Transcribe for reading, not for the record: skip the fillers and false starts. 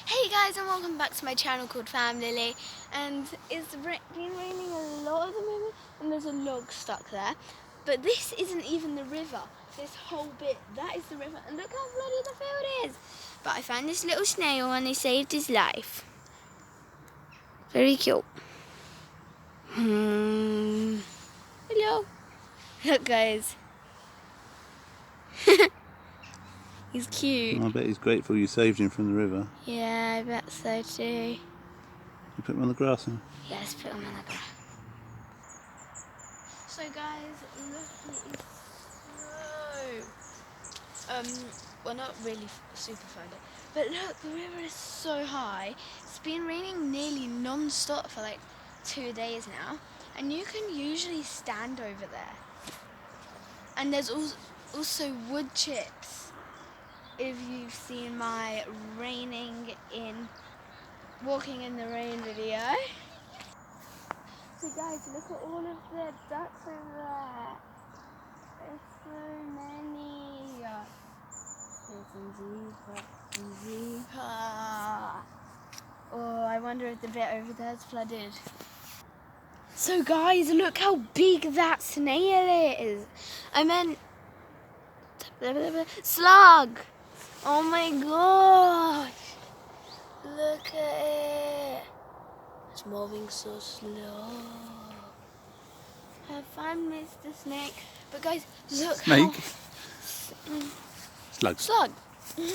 Hey guys, and welcome back to my channel called Fam Lily. And it's been raining a lot at the moment, and there's a log stuck there. But this isn't even the river. This whole bit, that is the river, and look how bloody the field is. But I found this little snail and they saved his life. Very cute. Hello. Look guys. He's cute. I bet he's grateful you saved him from the river. Yeah, I bet so too. You put him on the grass now? Yeah, let's put him on the grass. So guys, look, it is so, well, not really super fun, but look, the river is so high. It's been raining nearly non-stop for like 2 days now, and you can usually stand over there. And there's also wood chips. If you've seen my walking in the rain video. So guys, look at all of the ducks over there. There's so many. There's some zebra. Oh, I wonder if the bit over there is flooded. So guys, look how big that snail is. I meant slug. Oh my gosh. Look at it. It's moving so slow. Have fun, Mr. Snake. But guys, look Snake? how... Slugs. Slug.